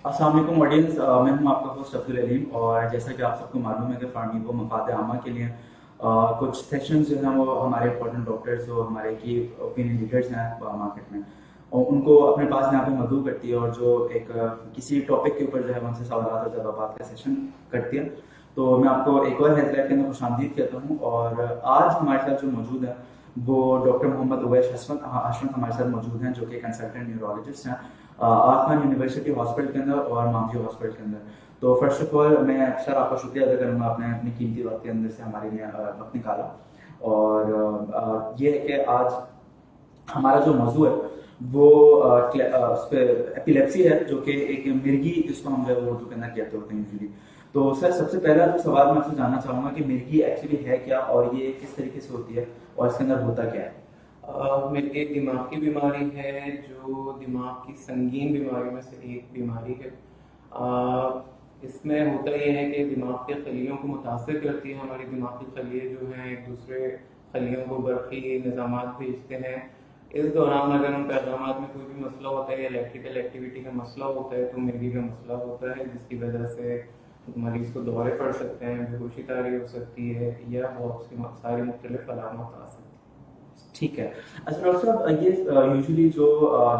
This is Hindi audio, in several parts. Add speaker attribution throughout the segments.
Speaker 1: अस्सलाम वालेकुम ऑडियंस। मैं हूं आपका होस्ट अब्दुल अलीम। और जैसा कि आप सबको मालूम है कि फार्मी वो मफाद आमा के लिए कुछ सेशंस जो हैं वो हमारे इंपॉर्टेंट डॉक्टर्स जो हमारे की ओपिनियन लीडर्स हैं मार्केट में, और उनको अपने पास यहाँ पे मदऊ करती है और जो एक किसी टॉपिक के ऊपर जो है उनसे सवाल और जवाब का सेशन करती है। तो मैं आपको एक और हेल्थलाइन के अंदर खुशामदीद कहता हूँ। और आज हमारे साथ जो मौजूद है वो डॉक्टर मोहम्मद उवैस हशमत हमारे साथ मौजूद हैं, जो कि कंसल्टेंट न्यूरोलॉजिस्ट हैं आफगान यूनिवर्सिटी हॉस्पिटल के अंदर और मामजी हॉस्पिटल के अंदर। तो फर्स्ट ऑफ ऑल मैं सर आपका शुक्रिया अदा करूँगा, आपने अपनी कीमती वक्त के अंदर से हमारे लिए वक्त निकाला। और ये है कि आज हमारा जो मौजू है वो उस पे एपिलेप्सी है, जो कि एक मिर्गी जिसको हम जो है वो उर्दू के अंदर कहते होते हैं यूजुअली। तो सर सबसे पहला जो सवाल मैं आपसे जानना चाहूंगा कि मिर्गी एक्चुअली है क्या और ये किस तरीके से होती है और इसके अंदर होता क्या है।
Speaker 2: मेरी एक दिमाग की बीमारी है जो दिमाग की संगीन बीमारी में से एक बीमारी है। इसमें होता यह है कि दिमाग के खलियों को मुतासर करती है। हमारी दिमाग की खलिए जो हैं एक दूसरे खलियों को बर्फ़ी निज़ामात भेजते हैं। इस दौरान अगर उन पैगामात में कोई भी मसला होता है या इलेक्ट्रिकल एक्टिविटी का मसला होता है तो मिर्गी का मसला होता है, जिसकी वजह से मरीज़ को दौरे पड़ सकते हैं, बेहोशी तारी हो सकती है या बहुत सी सारी मुख्तलिफ अलामत आ सकती हैं।
Speaker 1: ठीक है। अच्छा डॉक्टर साहब, ये यूजुअली जो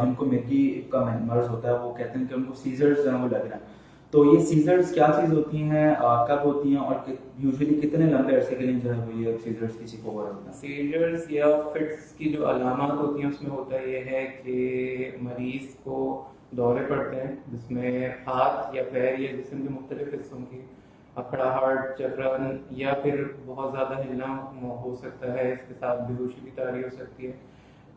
Speaker 1: जिनको मिर्गी का मर्ज होता है वो कहते हैं कि उनको सीजर्स जो है वो लग रहा है। तो ये सीजर्स क्या चीज होती हैं, कब होती हैं और यूजुअली कितने लंबे अरसे के लिए जो है वो ये सीजर्स किसी को हो रहा होता है।
Speaker 2: सीजर्स या फिट्स की जो अलामत होती हैं उसमें होता यह है कि मरीज को दौरे पड़ते हैं, जिसमें हाथ या पैर या जिस्म के मुख्तलिफ हिस्सों की अकड़ाहट, चक्रण या फिर बहुत ज़्यादा हिलना हो सकता है। इसके साथ बेहोशी भी तारी हो सकती है।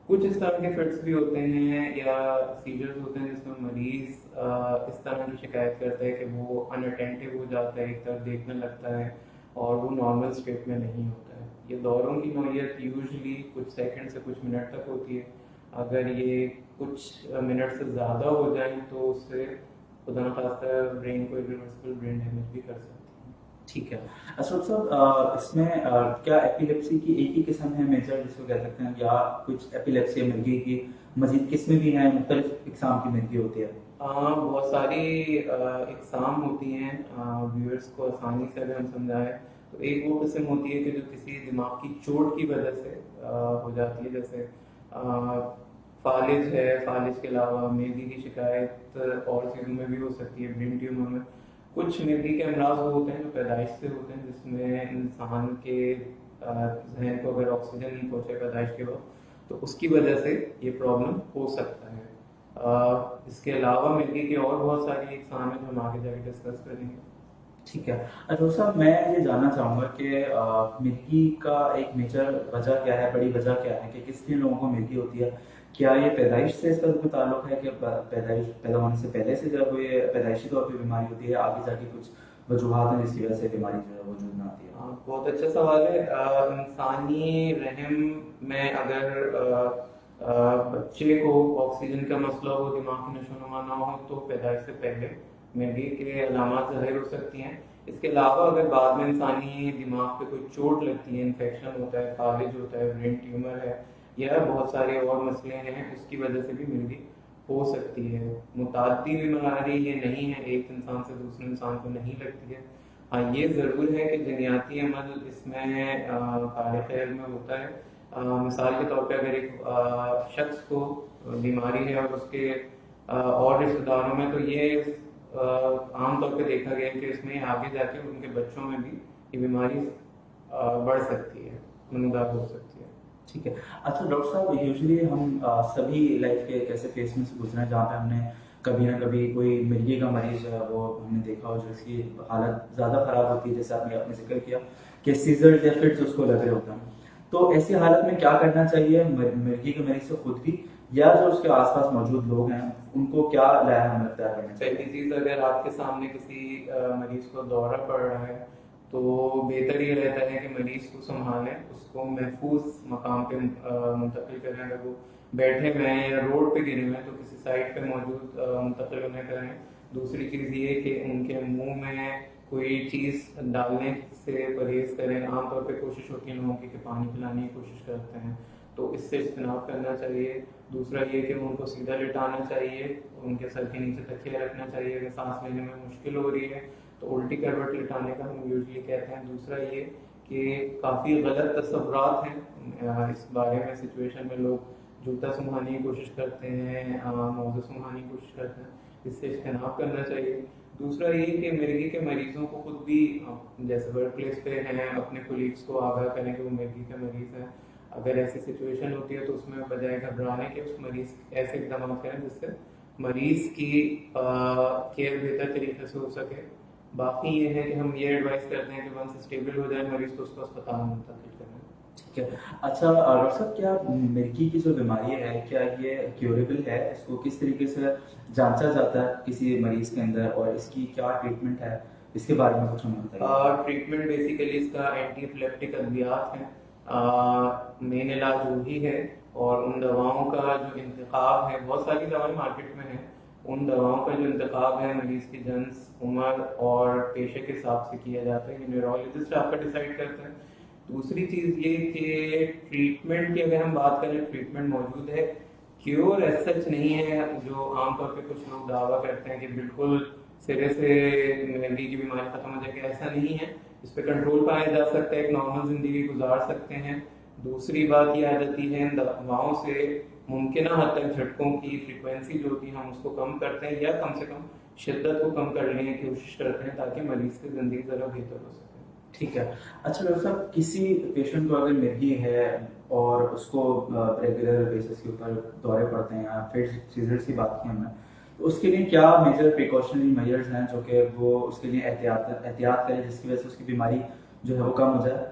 Speaker 2: कुछ इस तरह के फिट्स भी होते हैं या सीजर्स होते हैं जिसमें मरीज इस तरह की शिकायत करता है कि वो अनअटेंटिव हो जाता है, एक तरफ देखने लगता है और वो नॉर्मल स्टेट में नहीं होता है। ये दौरों की नौयत यूजुअली कुछ सेकंड से कुछ मिनट तक होती है। अगर ये कुछ मिनट से ज़्यादा हो जाए तो उससे खुदा न खास्ता ब्रेन को इरिवर्सिबल ब्रेन डैमेज भी कर सकती है।
Speaker 1: ठीक है। अच्छा डॉक्टर साहब, इसमें क्या एपिलेप्सी की एक ही किस्म है मेजर जिसको कह सकते हैं, या कुछ एपिलेप्सी मिर्गी की मजीद किस्में भी हैं, मुख्तलिफ इकसाम की मिर्गी होती है।
Speaker 2: बहुत सारी इकसाम होती हैं। व्यूअर्स को आसानी से अगर हम समझाएं तो एक वो किस्म होती है कि जो किसी दिमाग की चोट की वजह से हो जाती है, जैसे फालिज है। फालिज के अलावा मिर्गी की शिकायत और चीज़ों में भी हो सकती है, ब्रेन ट्यूमर में। कुछ मिर्गी के अमराज वो होते हैं जो पैदाइश से होते हैं, जिसमें इंसान के जहन को अगर ऑक्सीजन नहीं पहुंचे पैदाइश के वक्त तो उसकी वजह से ये प्रॉब्लम हो सकता है। इसके अलावा मिर्गी की और बहुत सारी इकसाम है जो हम आगे जाके डिस्कस करेंगे।
Speaker 1: ठीक है। अच्छा डॉक्टर साहब, मैं ये जानना चाहूँगा कि मिर्गी का एक मेजर वजह क्या है, बड़ी वजह क्या है कि किस लिए लोगों को मिर्गी होती है। क्या ये पैदाइश से इसका कोई ताल्लुक है कि पैदाइश पैदा होने से पहले से जब ये पैदाइशी तौर पे बीमारी होती है, आगे जाके कुछ वजूहत हैं जिसकी वजह से बीमारी जो है वजूद में आती है।
Speaker 2: बहुत अच्छा सवाल है। इंसानी रहम में अगर बच्चे को ऑक्सीजन का मसला हो, दिमाग की नशोनुमा ना हो तो पैदाइश से पहले मिर्गी के अलामत ज़ाहिर हो सकती हैं। इसके अलावा अगर बाद में इंसानी दिमाग पे कोई चोट लगती है, इन्फेक्शन होता है, फालिज होता है, ब्रेन ट्यूमर है या बहुत सारे और मसले हैं, उसकी वजह से भी मिर्गी हो सकती है। मुतादी बीमारी ये नहीं है, एक इंसान से दूसरे इंसान को नहीं लगती है। हाँ, ये ज़रूर है कि जनियाती अमल इसमें काले खैर में होता है। मिसाल के तौर पे अगर एक शख्स को बीमारी है और उसके और रिश्तेदारों में, तो ये आम तौर पे देखा गया है कि इसमें आगे जाके उनके बच्चों में भी ये बीमारी बढ़ सकती है, नमूदार हो सकती है।
Speaker 1: ठीक है। अच्छा डॉक्टर साहब, यूजुअली हम सभी लाइफ के एक ऐसे फेस में से गुजरे हैं जहाँ पे हमने कभी ना कभी कोई मिर्गी का मरीज जो है वो हमने देखा हो जिसकी हालत ज़्यादा ख़राब होती है, जैसे आपने अपने जिक्र किया कि सीजर या फिट्स उसको लग रहे होते हैं। तो ऐसी हालत में क्या करना चाहिए मिर्गी के मरीज से खुद भी, या जो उसके आसपास मौजूद लोग हैं उनको क्या लाया हमें अख्तियार करना चाहिए।
Speaker 2: पहली चीज़, अगर आपके सामने किसी मरीज को दौरा पड़ रहा है तो बेहतर ये रहता है कि मरीज को संभालें, उसको महफूज मकाम पे मुंतकिल करें। अगर वो बैठे हुए हैं या रोड पे गिरे हुए हैं तो किसी साइड पे मौजूद मुंतकिल उन्हें करें। दूसरी चीज़ ये कि उनके मुंह में कोई चीज़ डालने से परहेज़ करें। आमतौर पे कोशिश होती है लोगों की कि पानी पिलाने की कोशिश करते हैं, तो इससे इज्तनाब करना चाहिए। दूसरा ये कि उनको सीधा लिटाना चाहिए, उनके सर के नीचे तकिया रखना चाहिए। अगर सांस लेने में मुश्किल हो रही है तो उल्टी करवट लिटाने का हम यूजली कहते हैं। दूसरा ये कि काफ़ी गलत तस्वुरात हैं इस बारे में, सिचुएशन में लोग जूता सुंघाने की कोशिश करते हैं, मौजे सुंघाने की कोशिश करते हैं, इससे इज्तनाब करना चाहिए। दूसरा ये कि मिर्गी के मरीजों को खुद भी जैसे वर्क प्लेस पे हैं अपने कोलीग्स को आगाह करें कि वो मिर्गी के मरीज़ हैं। अगर ऐसी सिचुएशन होती है तो उसमें बजाय घबराने के उस मरीज ऐसे इकदाम करें जिससे मरीज की केयर बेहतर तरीके से हो सके। बाकी ये है कि हम ये एडवाइस करते हैं कि वंस स्टेबल हो जाए मरीज तो उसको अस्पताल में मुंतकिल करें।
Speaker 1: ठीक है। अच्छा डॉक्टर साहब, क्या मिर्गी की जो बीमारी है क्या ये क्योरेबल है? इसको किस तरीके से जांचा जाता है किसी मरीज के अंदर, और इसकी क्या ट्रीटमेंट है, इसके बारे में कुछ हमें बताइए।
Speaker 2: ट्रीटमेंट बेसिकली इसका एंटी एपिलेप्टिक अद्वियात है, मेन इलाज वही है। और उन दवाओं का जो इंतखाब है, बहुत सारी दवाएं मार्केट में हैं, उन दवाओं का जो इंतखाब है मरीज की जन्स, उम्र और पेशे के हिसाब से किया जाता है। ये न्यूरोलॉजिस्ट आपका डिसाइड करते हैं। दूसरी चीज़ ये कि ट्रीटमेंट की अगर हम बात करें, ट्रीटमेंट मौजूद है, क्योर एज सच नहीं है जो आमतौर पे कुछ लोग दावा करते हैं कि बिल्कुल सिरे से मिर्गी की बीमारी खत्म हो जाएगी। ऐसा नहीं है, इस पर कंट्रोल पाया जा सकता है, एक नॉर्मल जिंदगी गुजार सकते हैं। दूसरी बात यह आ जाती है इन दवाओं से मुमकिन हद तक झटकों की फ्रीक्वेंसी जो होती है हम उसको कम करते हैं, या कम से कम शिद्दत को कम करने की कोशिश करते हैं ताकि मरीज की जिंदगी ज़रा बेहतर हो सके।
Speaker 1: ठीक है। अच्छा डॉक्टर साहब, किसी पेशेंट को अगर मिर्गी है और उसको रेगुलर बेसिस के ऊपर दौरे पड़ते हैं या फिर सीजर्स की बात की हमने, तो उसके लिए क्या मेजर प्रिकॉशनरी मेजर्स हैं जो कि वो उसके लिए एहतियात करें जिसकी वजह से उसकी बीमारी जो है वो कम हो जाए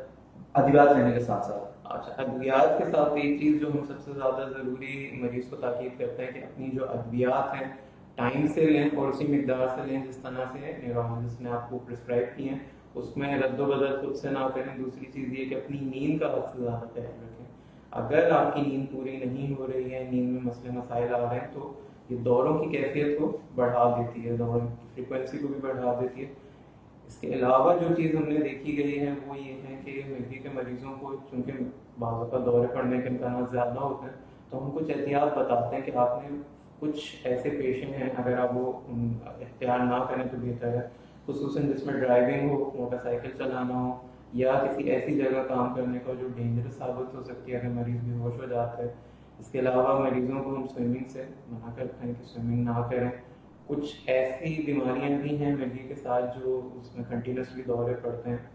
Speaker 1: अद्वियात लेने के साथ साथ?
Speaker 2: अच्छा, अद्वियात के साथ एक चीज़ जो हम सबसे ज़्यादा ज़रूरी मरीज को ताकीद करते हैं कि अपनी जो अद्वियात हैं टाइम से लें और उसी मिकदार से लें जिस तरह से न्यूरोलॉजिस्ट ने आपको प्रिस्क्राइब की हैं, उसमें रद्दोबदल खुद से ना करें। दूसरी चीज़ ये कि अपनी नींद का हद से ज़्यादा ख्याल रखें। अगर आपकी नींद पूरी नहीं हो रही है, नींद में मसले मसाइल आ रहे हैं, तो ये दौरों की कैफियत को बढ़ा देती है, दौरों की फ्रिक्वेंसी को भी बढ़ा देती है। इसके अलावा जो चीज़ हमने देखी गई है वो ये है कि मिर्गी के मरीजों को चूँकि बाज़ का दौरे पड़ने के इम्कान ज़्यादा होते हैं, तो हम कुछ एहतियात बताते हैं कि आपने कुछ ऐसे पेशे हैं, अगर आप वो इख्तियार ना करें तो बेहतर है, खुसूसन जिसमें ड्राइविंग हो, मोटरसाइकिल चलाना हो, या किसी ऐसी जगह काम करने का जो डेंजरस साबित हो सकती है अगर मरीज बेहोश हो जाता है। इसके अलावा मरीजों को हम स्विमिंग से मना करते हैं कि स्विमिंग ना करें। कुछ ऐसी बीमारियां भी हैं मिर्गी के साथ जो उसमें कंटिन्यूसली दौरे पड़ते हैं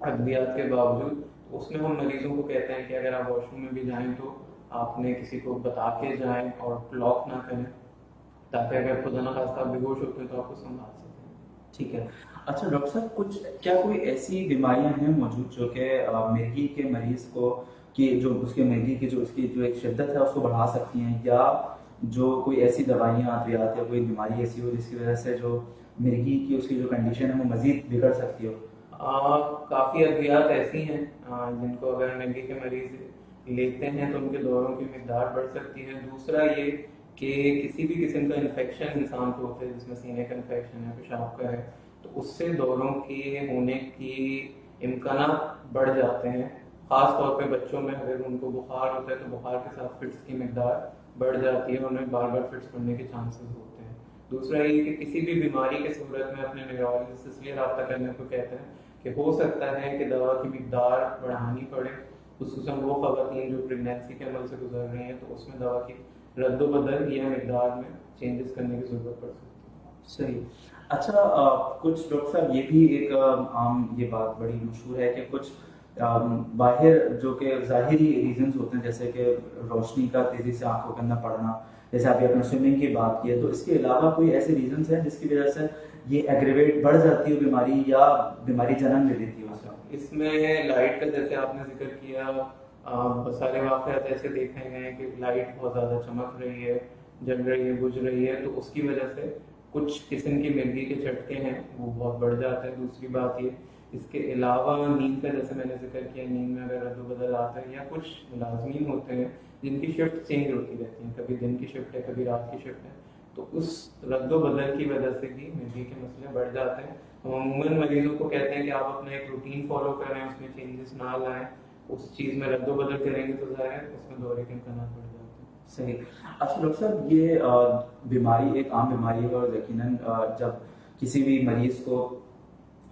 Speaker 2: अद्वियात के बावजूद, तो उसमें हम मरीजों को कहते हैं कि अगर आप वॉशरूम में भी जाएं तो आपने किसी को बता के जाएं और लॉक ना करें, ताकि अगर खुदा न खास्ता बेहोश होते हैं तो आपको संभाल सकें।
Speaker 1: ठीक है। अच्छा डॉक्टर साहब, क्या कोई ऐसी बीमारियां हैं मौजूद जो कि मिर्गी के मरीज को कि जो उसके मिर्गी की जो उसकी जो एक शिद्दत है उसको बढ़ा सकती हैं, या जो कोई ऐसी दवाइयाँ अद्वियात या कोई बीमारी ऐसी हो जिसकी वजह से जो मिर्गी की उसकी जो कंडीशन है वो मजीद बिगड़ सकती हो?
Speaker 2: काफ़ी अद्वियात ऐसी हैं जिनको अगर मिर्गी के मरीज लेते हैं तो उनके दौरों की मिकदार बढ़ सकती है। दूसरा ये कि किसी भी किस्म का इन्फेक्शन इंसान को होता है, जिसमें सीने का इन्फेक्शन है, पेशाब का है, तो उससे दौरों के होने की इम्कान बढ़ जाते हैं। ख़ास तौर पे बच्चों में अगर उनको बुखार होता है तो बुखार के साथ फिट्स की मिकदार बढ़ जाती है, उन्हें बार बार फिट्स पड़ने के चांसेस होते हैं। दूसरा ये कि किसी भी बीमारी के सूरत में अपने न्यूरोलॉजिस्ट से इसलिए रब्ता करने को कहते हैं कि हो सकता है कि दवा की मिकदार बढ़ानी पड़े, खुसूसन वो ख़वातीन जो प्रेगनेंसी के अमल से गुजर रही हैं, तो उसमें दवा की रद्दोबदल या मिकदार में चेंजेस करने की ज़रूरत पड़ सकती है।
Speaker 1: सही। अच्छा कुछ डॉक्टर साहब ये भी एक आम ये बात बड़ी मशहूर है कि कुछ बाहर जो कि ज़ाहिरी रीजंस होते हैं, जैसे कि रोशनी का तेज़ी से आंखों के अंदर पड़ना, जैसे आपने अपने स्विमिंग की बात की है, तो इसके अलावा कोई ऐसे रीजंस हैं जिसकी वजह से ये एग्रेवेट बढ़ जाती है बीमारी या बीमारी जन्म ले लेती है उसका?
Speaker 2: इसमें लाइट का जैसे आपने जिक्र किया, बहुत सारे वाक़यात ऐसे देखे गए हैं कि लाइट बहुत ज़्यादा चमक रही है, जल रही है, बुझ रही है, तो उसकी वजह से कुछ किस्म की मिर्गी के झटके हैं वो बहुत बढ़ जाते हैं। दूसरी बात ये, इसके अलावा नींद का जैसे मैंने जिक्र किया, नींद में अगर रद्दोबदल आता है, या कुछ मुलाजमीन होते हैं जिनकी शिफ्ट चेंज होती रहती है, कभी दिन की शिफ्ट है, कभी रात की शिफ्ट है, तो उस रद्दोबदल की वजह से भी मिर्गी के मसले बढ़ जाते हैं। हम अमूमन मरीजों को कहते हैं कि आप अपना एक रूटीन फॉलो करें, उसमें चेंजेस ना लाएं, उस चीज़ में रद्दोबदल करेंगे तो ज़ाहिर है उसमें दौरे के इम्कानात बढ़ जाते हैं।
Speaker 1: सही। अच्छा डॉक्टर साहब, ये बीमारी एक आम बीमारी है और यकीनन जब किसी भी मरीज को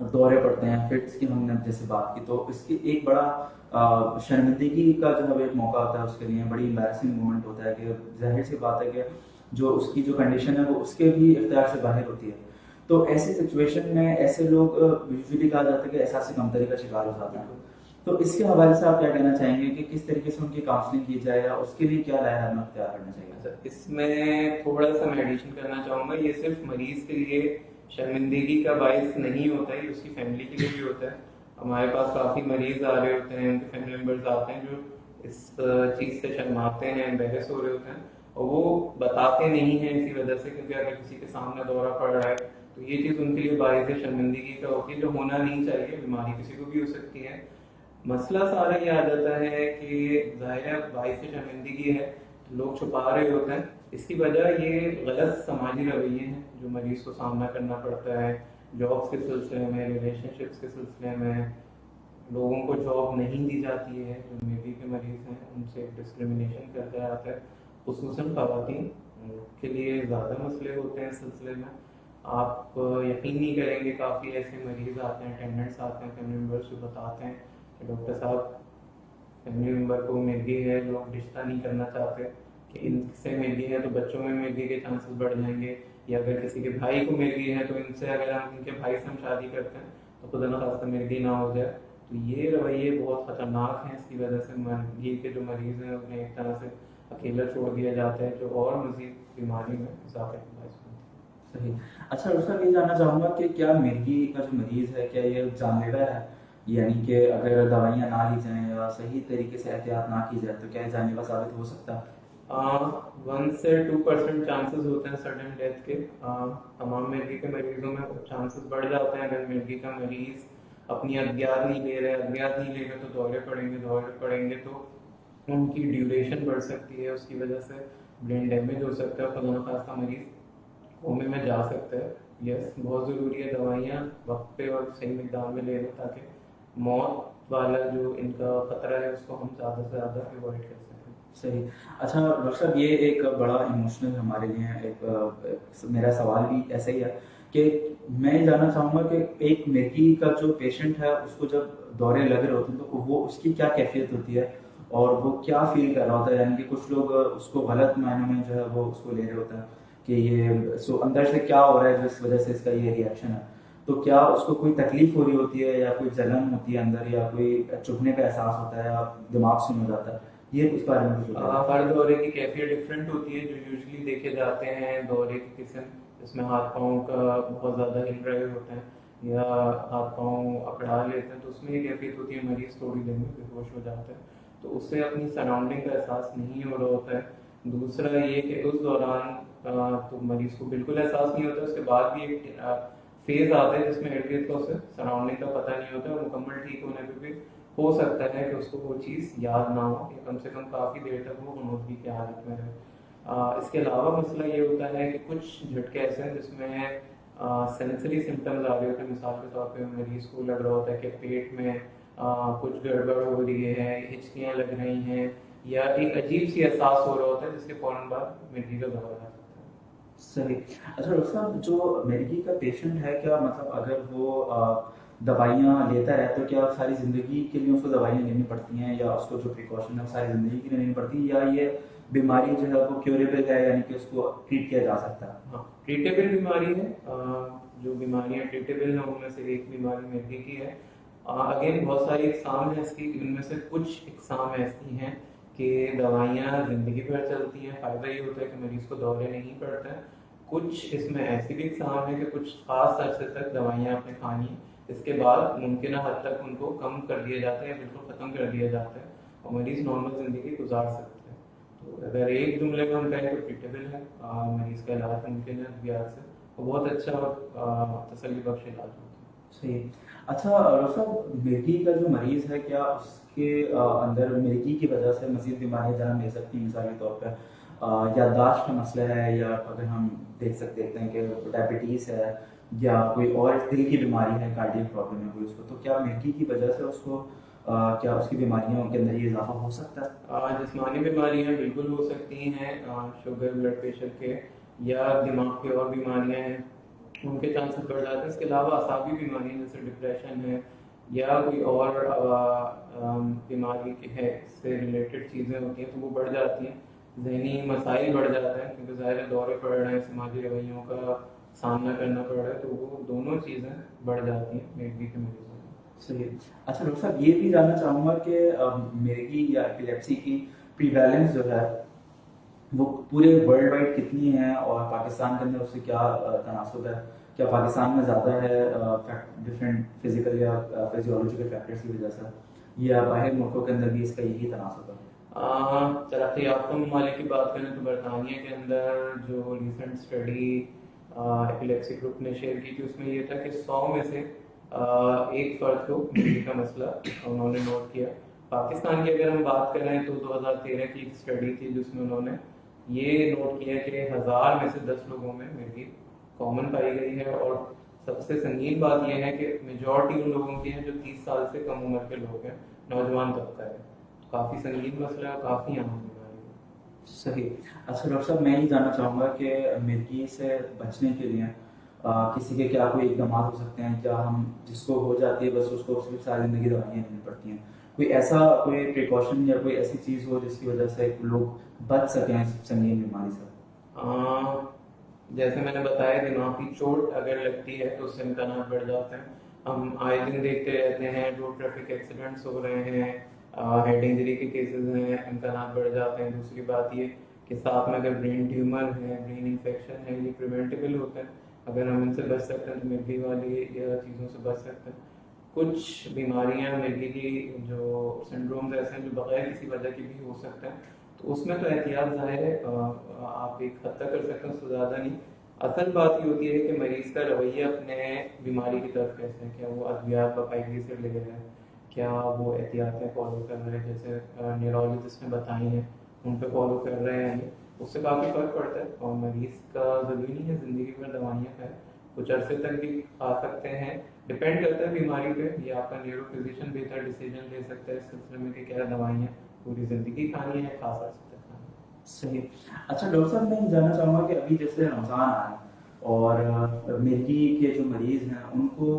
Speaker 1: दौरे पड़ते हैं, फिट्स की हमने जैसे बात की, तो इसकी एक बड़ा शर्मिंदगी का जो है एक मौका होता है उसके लिए, बड़ी एम्बैरसिंग मोमेंट होता है कि जाहिर सी बात है कि जो उसकी जो कंडीशन है वो उसके भी इख्तियार से बाहर होती है। तो ऐसी सिचुएशन में ऐसे लोग यूजुअली कहा जाता है कि एहसास कमतरी का शिकार हो जाते हैं। तो इसके हवाले से आप क्या कहना चाहेंगे कि किस तरीके से उनकी काउंसलिंग की जाए या उसके लिए क्या राय हमें अख्तियार करना चाहिए?
Speaker 2: अच्छा, इसमें थोड़ा सा मैं एडिशन करना चाहूँगा। ये सिर्फ मरीज के लिए शर्मिंदगी का बायस नहीं होता है, ये उसकी फैमिली के लिए भी होता है। हमारे पास काफ़ी मरीज आ रहे होते हैं, उनके फैमिली मेम्बर्स आते हैं जो इस चीज़ से शर्माते हैं, एम्बेरस हो रहे होते हैं और वो बताते नहीं हैं इसी वजह से, क्योंकि अगर किसी के सामने दौरा पड़ रहा है तो ये चीज़ उनके लिए बायस शर्मिंदगी का होती है, जो होना नहीं चाहिए। बीमारी किसी को भी हो सकती है। मसला सारा ये आ जाता है कि ज़ाहिर है बायस शर्मिंदगी है, लोग छुपा रहे होते हैं। इसकी वजह ये गलत समाजी रवैये हैं जो मरीज को सामना करना पड़ता है। जॉब्स के सिलसिले में, रिलेशनशिप्स के सिलसिले में लोगों को जॉब नहीं दी जाती है। जो मेबी के मरीज हैं उनसे डिस्क्रिमिनेशन करता जाता है, खुसूसन ख़वातीन के लिए ज़्यादा मसले होते हैं इस सिलसिले में। आप यकीन नहीं करेंगे, काफ़ी ऐसे मरीज आते हैं, अटेंडेंट्स आते हैं, फैमिली मेम्बर्स जो बताते हैं कि डॉक्टर साहब फैमिली मेम्बर को मिर्गी है, लोग रिश्ता नहीं करना चाहते कि इनसे मिर्गी है तो बच्चों में मिर्गी के चांसेस बढ़ जाएंगे, या अगर किसी के भाई को मिर्गी है तो इनसे अगर हम इनके भाई से हम शादी करते हैं तो खुदा न खास्ता मिर्गी ना हो जाए। तो ये रवैये बहुत ख़तरनाक हैं। इसकी वजह से मिर्गी के जो मरीज़ हैं उन्हें एक तरह से अकेला छोड़ दिया जाता है, जो और मज़ीद बीमारी में इजाफे का बायस बनता है।
Speaker 1: सही। अच्छा डॉक्टर साहब, ये जानना चाहूँगा कि क्या मिर्गी का जो मरीज़ है क्या ये जानलेवा है? यानी कि अगर दवाइयाँ ना ली जाएँ या सही तरीके से एहतियात ना की जाए तो क्या ये जानलेवा साबित हो सकता है?
Speaker 2: 1 से 2% चांसेस होते हैं सडन डेथ के। तमाम मिर्गी के मरीजों में चांसेस बढ़ जाते हैं अगर मिर्गी का मरीज अपनी अद्वियात नहीं ले रहे। अद्वियात नहीं लेगा तो दौरे पड़ेंगे तो उनकी ड्यूरेशन बढ़ सकती है, उसकी वजह से ब्रेन डैमेज हो सकता है, खुदा न खास्ता मरीज कोमे में जा सकता है। यस, बहुत ज़रूरी है दवाइयाँ वक्त पे और सही मिकदार में ले लें ताकि मौत वाला जो इनका ख़तरा है उसको हम ज़्यादा से ज़्यादा अवॉइड कर सकें।
Speaker 1: सही। अच्छा डॉक्टर साहब, ये एक बड़ा इमोशनल हमारे लिए मेरा सवाल भी ऐसा ही है कि मैं ये जानना चाहूँगा कि एक मिर्गी का जो पेशेंट है उसको जब दौरे लग रहे होते हैं तो वो उसकी क्या कैफियत होती है और वो क्या फील कर रहा होता है? यानी कि कुछ लोग उसको गलत मायनों में जो है वो उसको ले रहे होते हैं कि ये अंदर से क्या हो रहा है जिस वजह से इसका ये रिएक्शन है। तो क्या उसको कोई तकलीफ हो रही होती है या कोई जलन होती है अंदर या कोई चुभने का एहसास होता है या दिमाग सुन हो जाता है? ये उस बारे में कुछ बताइए।
Speaker 2: हर दौरे की कैफियत डिफरेंट होती है। जो यूजली देखे जाते हैं दौरे की किस्म, जिसमें हाथ पाँव का बहुत ज़्यादा हिल रहे होते हैं या हाथ पाँव अकड़ा लेते हैं, तो उसमें ये कैफियत होती है मरीज थोड़ी देर में बेहोश हो जाता है, तो उससे अपनी सराउंडिंग का एहसास नहीं हो रहा होता है। दूसरा ये कि उस दौरान तो मरीज को बिल्कुल एहसास नहीं होता। उसके बाद भी एक फेज आता है जिसमें इर्द गिर्द का उसे सराउंडिंग का पता नहीं होता और मुकम्मल ठीक होने पर भी हो सकता है कि उसको वो चीज़ याद ना हो या कम से कम काफ़ी देर तक वो मनोदगी की हालत में रहे। इसके अलावा मसला ये होता है कि कुछ झटके ऐसे हैं जिसमें सेंसरी सिम्टम्स आ रहे होते हैं। मिसाल के तौर पे मरीज को लग रहा होता है कि पेट में कुछ गड़बड़ हो रही है, हिचकियाँ लग रही हैं या एक अजीब सी एहसास हो रहा होता है जिसके फ़ौरन बाद मिर्गी का दौरा आ सकता है।
Speaker 1: सही। अच्छा डॉक्टर साहब, जो मिर्गी का पेशेंट है क्या मतलब अगर वो दवाइयाँ लेता है तो क्या सारी ज़िंदगी के लिए उसको दवाइयाँ लेनी पड़ती हैं या उसको जो प्रिकॉशन है वो सारी ज़िंदगी के लिए लेनी पड़ती है, या ये बीमारी जो है वो क्योरेबल है यानी कि उसको ट्रीट किया जा सकता है?
Speaker 2: हाँ, ट्रीटेबल बीमारी है। जो बीमारियाँ ट्रीटेबल हैं उनमें से एक बीमारी मिर्गी की है। अगेन बहुत सारी इकसाम है इसकी, इनमें से कुछ इकसाम ऐसी हैं कि दवाइयाँ ज़िंदगी भर चलती हैं, फ़ायदा ये होता है कि मरीज़ को दौरे नहीं पड़ते हैं। कुछ इसमें ऐसी भी इकसाम है कि कुछ ख़ास अरसे तक दवाइयाँ आपने खानी है, इसके बाद मुमकिन हद तक उनको कम कर दिया जाता है या बिल्कुल ख़त्म कर दिया जाता है और मरीज़ नॉर्मल ज़िंदगी गुजार सकते हैं। तो अगर एक जुमले में हम कहें तो ट्रीटेबल है, मरीज़ का इलाज मुमकिन है बिहार से, और बहुत अच्छा और तसल्ली बख्श इलाज होता है।
Speaker 1: सही। अच्छा डॉक्टर साहब, मिर्गी का जो मरीज़ है क्या उसके अंदर मिर्गी की वजह से मज़ीद बीमारियाँ जन्म ले सकती हैं? मिसाल के तौर पर याददाश्त का मसला है, या अगर हम देखते हैं कि डायबिटीज़ है या कोई और दिल की बीमारी है, कार्डियक प्रॉब्लम है कोई उसको, तो क्या मिर्गी की वजह से उसको क्या उसकी बीमारियों के अंदर ये इजाफा हो सकता है?
Speaker 2: जिस्मानी बीमारियां बिल्कुल हो सकती हैं, शुगर ब्लड प्रेशर के या दिमाग की और बीमारियां हैं उनके चांसेस बढ़ जाते हैं। इसके अलावा असाबी बीमारियां जैसे डिप्रेशन है या कोई और बीमारी के है से रिलेटेड चीज़ें होती हैं तो वो बढ़ जाती हैं। जहनी मसाइल बढ़ जाते हैं क्योंकि ज़ाहिर दौरे पड़ रहे हैं, समाजी रवैयों का सामना करना पड़ रहा है, तो वो दोनों चीज़ें बढ़ जाती हैं मिर्गी के मरीजों में।
Speaker 1: सही है। अच्छा डॉक्टर साहब, ये भी जानना चाहूँगा कि मिर्गी या एपिलेप्सी की प्रीवैलेंस जो है वो पूरे वर्ल्ड वाइड कितनी है, और पाकिस्तान के अंदर उससे क्या तनासब है? क्या पाकिस्तान में ज़्यादा है डिफरेंट फिजिकल या फिजियोलॉजिकल फैक्टर्स की वजह से, या बाहर मुल्कों के अंदर भी इसका यही तनासब है?
Speaker 2: तरक्की याफ्ता ममालिक की बात करें तो बरतानिया के अंदर जो रिसेंट स्टडी एपिलेप्सी ग्रुप ने शेयर की थी उसमें ये था कि 100 में से एक फर्द को मिर्गी का मसला उन्होंने नोट किया। पाकिस्तान की अगर हम बात करें तो 2013 की एक स्टडी थी जिसमें उन्होंने ये नोट किया कि 1000 में से 10 लोगों में मिर्गी कॉमन पाई गई है। और सबसे संगीन बात यह है कि मेजॉरिटी उन लोगों की है जो 30 साल से कम उम्र के लोग हैं, नौजवान तबका है। काफ़ी संगीन मसला है, काफ़ी आम बीमारी है।
Speaker 1: सही। अच्छा डॉक्टर साहब, मैं ये जानना चाहूँगा कि मिर्गी से बचने के लिए किसी के क्या कोई इकदाम हो सकते हैं? क्या हम जिसको हो जाती है बस उसको सिर्फ सारी ज़िंदगी दवाइयाँ लेनी पड़ती हैं? कोई ऐसा कोई प्रिकॉशन या कोई ऐसी चीज़ हो जिसकी वजह से लोग बच सकें इस संगीन बीमारी से?
Speaker 2: जैसे मैंने बताया, दिमाग की चोट अगर लगती है तो उससे इम्कान बढ़ जाते हैं। हम आए दिन देखते रहते हैं रोड ट्रैफिक एक्सीडेंट्स हो रहे हैं, हेड इंजरी के केसेस हैं, इम्कान बढ़ जाते हैं। दूसरी बात ये कि साथ में अगर ब्रेन ट्यूमर है, ब्रेन इन्फेक्शन है, ये प्रिवेंटेबल होते हैं। अगर हम इनसे बच सकते हैं तो मिर्गी वाली या चीज़ों से बच सकते हैं। कुछ बीमारियां मिर्गी की जो सिंड्रोम्स ऐसे हैं जो बगैर किसी वजह के भी हो सकते हैं, तो उसमें तो एहतियात ज़ाहिर है आप एक हद तक कर सकते हैं, उससे ज़्यादा नहीं। असल बात ये होती है कि मरीज़ का रवैया अपने बीमारी की तरफ कैसे है। क्या वो अद्वियात बाकायदगी से ले रहे हैं, क्या वो एहतियातें फॉलो कर रहे हैं जैसे न्यूरोलॉजिस्ट ने बताई हैं उन पे फॉलो कर रहे हैं नहीं, उससे काफ़ी फ़र्क पड़ता है। और मरीज़ का ज़रूरी नहीं है ज़िंदगी भर दवाइयाँ खाए, कुछ अरसे तक भी खा सकते हैं। डिपेंड करता है बीमारी पे, या आपका न्यूरो फिजिशियन बेहतर डिसीजन ले सकता है इस सिलसिले में कि क्या दवाइयाँ पूरी ज़िंदगी खानी है, खा सकते हैं।
Speaker 1: सही। अच्छा डॉक्टर साहब, मैं ये जानना चाहूँगा कि अभी जैसे रमज़ान आ रहा है और मिर्गी के जो मरीज़ हैं उनको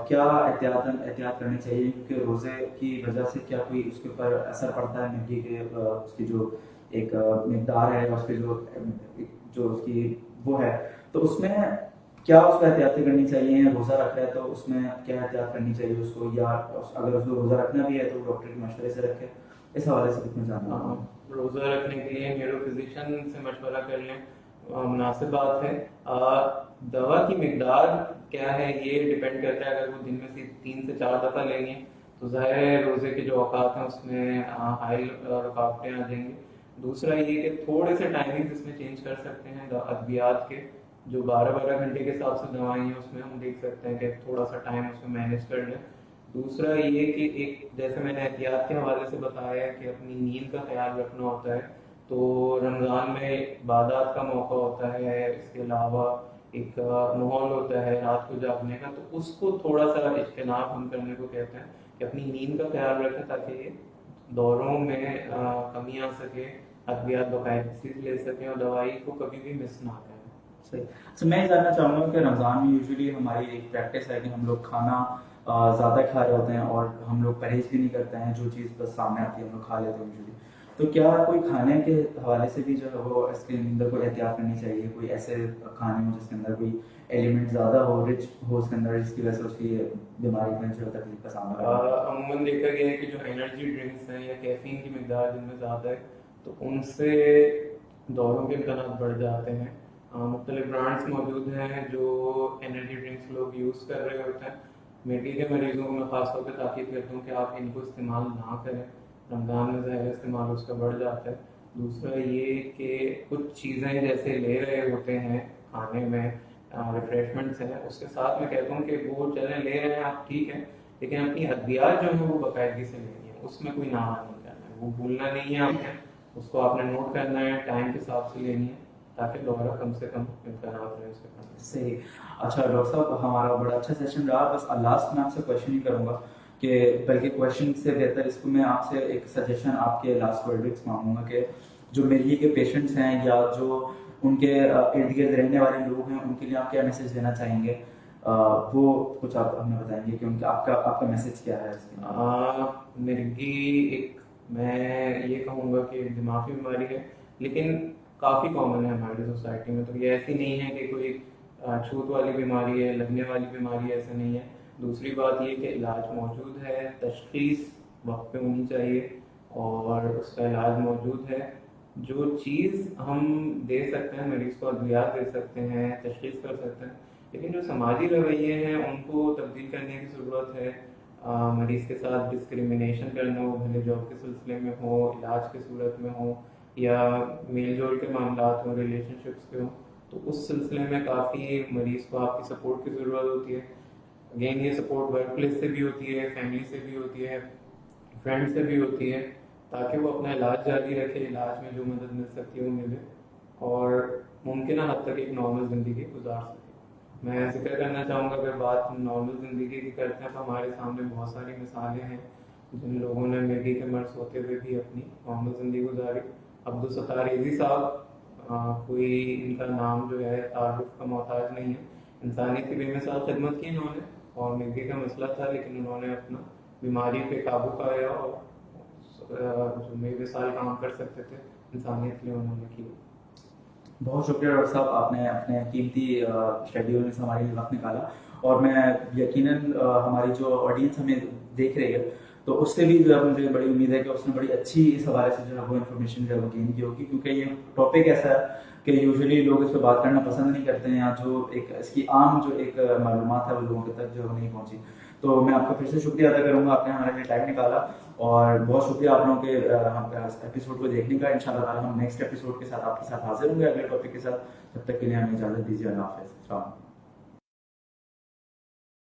Speaker 1: क्या एहतियात करनी चाहिए, क्योंकि रोज़े की वजह से क्या कोई उसके ऊपर असर पड़ता है मिर्गी के उसकी जो एक मिकदार है, उसकी जो उसकी वो है, तो उसमें क्या उसको एहतियातें करनी चाहिए? रोज़ा रख रहा है तो उसमें क्या एहतियात करनी चाहिए उसको, या अगर उसको रोज़ा रखना भी है तो डॉक्टर के मशवरे से रखे? इस हवाले से कुछ मैं जानना चाहूँगा।
Speaker 2: रोज़ा रखने के लिए न्यूरो फिजिशियन से मशवरा कर लें, मुनासिब बात है। दवा की मिकदार क्या है ये डिपेंड करता है। अगर वो दिन में से 3 से 4 दफ़ा लेंगे तो ज़ाहिर है रोज़े के जो औकात हैं उसमें हाई रुकावटें आ जाएंगी। दूसरा ये कि थोड़े से टाइमिंग इसमें चेंज कर सकते हैं अद्वियात के, जो 12-12 घंटे के हिसाब से दवाएं हैं उसमें हम देख सकते हैं कि थोड़ा सा टाइम उसमें मैनेज कर लें। दूसरा ये कि एक जैसे मैंने एहतियात के हवाले से बताया कि अपनी नींद का ख्याल रखना होता है। तो रमज़ान में इबादत का मौका होता है, इसके अलावा एक माहौल होता है रात को जागने का, तो उसको थोड़ा सा इज्तिनाब हम करने को कहते हैं कि अपनी नींद का ख्याल रखें ताकि ये दौरों में कमी आ सके, अद्वियात बाकायदगी से ले सकें और दवाई को कभी भी मिस ना करें।
Speaker 1: सही। तो मैं ये जानना चाहूँगा कि रमज़ान में यूजुअली हमारी एक प्रैक्टिस है कि हम लोग खाना ज़्यादा खा रहे होते हैं और हम लोग परहेज भी नहीं करते हैं, जो चीज़ बस सामने आती है हम लोग खा लेते हैं यूजुअली। तो क्या कोई खाने के हवाले से भी जो है वो इसके अंदर कोई एहतियात करनी चाहिए? कोई ऐसे खाने हो जिसके अंदर कोई एलिमेंट ज़्यादा हो, रिच हो उसके अंदर, जिसकी वजह से उसकी बीमारी में जो तकलीफ का सामना करना?
Speaker 2: अमूमन देखा गया है कि जो एनर्जी ड्रिंक्स हैं या कैफीन की मिकदार जिनमें ज़्यादा है तो उनसे दौरों के इम्कान बढ़ जाते हैं। मुख्तलिफ ब्रांड्स मौजूद हैं जो एनर्जी ड्रिंक्स लोग यूज़ कर रहे होते हैं। मिर्गी के मरीजों को मैं ख़ासतौर पर ताकीद करता हूँ कि आप इनको इस्तेमाल ना करें, रमज़ान में ज़ाहिर इस्तेमाल उसका बढ़ जाता है। दूसरा ये कि कुछ चीज़ें जैसे ले रहे होते हैं खाने में, रिफ्रेशमेंट्स हैं, उसके साथ मैं कहता हूँ कि वो चलें ले रहे हैं आप ठीक है, लेकिन अपनी हदियात जो है वो बाकायदगी से लेनी है, उसमें कोई नाम नहीं करना है, वो भूलना नहीं है आपने, उसको आपने नोट करना है, टाइम के हिसाब से लेनी है ताकि दोबारा कम से कम इम्कान रहे उसके पास।
Speaker 1: सही। अच्छा डॉक्टर साहब, हमारा बड़ा अच्छा सेशन रहा। बस लास्ट में आपसे क्वेश्चन ही करूँगा कि बल्कि क्वेश्चन से बेहतर इसको मैं आपसे एक सजेशन, आपके लास्ट वर्डिक्स मांगूंगा कि जो मिर्गी के पेशेंट्स हैं या जो उनके इर्द गिर्द रहने वाले लोग हैं उनके लिए आप क्या मैसेज देना चाहेंगे, वो कुछ आप हमें बताएंगे कि उनका आपका आपका मैसेज क्या है इसके।
Speaker 2: मिर्गी एक, मैं ये कहूँगा कि दिमागी बीमारी है, लेकिन काफ़ी कॉमन है हमारी सोसाइटी में। तो ये ऐसी नहीं है कि कोई छूत वाली बीमारी है, लगने वाली बीमारी है, ऐसा नहीं है। दूसरी बात ये कि इलाज मौजूद है, तशखीस वक्त पे होनी चाहिए और उसका इलाज मौजूद है। जो चीज़ हम दे सकते हैं मरीज़ को, अद्वियात दे सकते हैं, तशखीस कर सकते हैं, लेकिन जो समाजी रवैये हैं उनको तब्दील करने की ज़रूरत है। मरीज़ के साथ डिस्क्रिमिनेशन करना हो, भले जॉब के सिलसिले में हो, इलाज की सूरत में हो, या मेल जोल के मामला हो, रिलेशनशिप्स के हो, तो उस सिलसिले में काफ़ी मरीज़ को आपकी सपोर्ट की ज़रूरत होती है। अगेन ये सपोर्ट वर्क प्लेस से भी होती है, फैमिली से भी होती है, फ्रेंड से भी होती है, ताकि वो अपना इलाज जारी रखे, इलाज में जो मदद मिल सकती है वो मिले और मुमकिन हद तक एक नॉर्मल ज़िंदगी गुजार सके। मैं जिक्र करना चाहूँगा, अगर बात नॉर्मल ज़िंदगी की करते हैं तो हमारे सामने बहुत सारी मिसालें हैं जिन लोगों ने मिर्गी के मर्ज होते हुए भी अपनी नॉर्मल ज़िंदगी गुजारी। अब्दुल सत्तार एज़ी साहब, कोई इनका नाम जो है तारुफ का मोहताज नहीं है। इंसानियत की बेमिसाल खिदमत की इन्होंने, और मिर्गी का मसला था लेकिन उन्होंने अपना बीमारी पे काबू पाया और जो बेमिसाल काम कर सकते थे इंसानियत के लिए उन्होंने किया।
Speaker 1: बहुत शुक्रिया डॉक्टर साहब, आपने अपने कीमती शेड्यूल में से हमारे लिए वक्त निकाला, और मैं यकीनन हमारी जो ऑडियंस हमें देख रही है तो उससे भी जो है मुझे बड़ी उम्मीद है कि उसने बड़ी अच्छी इस हवाले से जो है वो इन्फॉर्मेशन जो है वो गेन की होगी, क्योंकि ये टॉपिक ऐसा है कि यूजुअली लोग इस पर बात करना पसंद नहीं करते हैं, या जो एक इसकी आम जो एक मालूमात है वो लोगों तक जो है नहीं पहुंची। तो मैं आपका फिर से शुक्रिया अदा करूंगा, आपने हमारे लिए टाइम निकाला, और बहुत शुक्रिया आप लोगों के एपिसोड को देखने का। इंशाल्लाह ताला हम नेक्स्ट एपिसोड के साथ आपके साथ हाजिर होंगे अगले टॉपिक के साथ। तब तक के लिए हमें इजाज़त दीजिए। अल्लाह हाफ़िज़।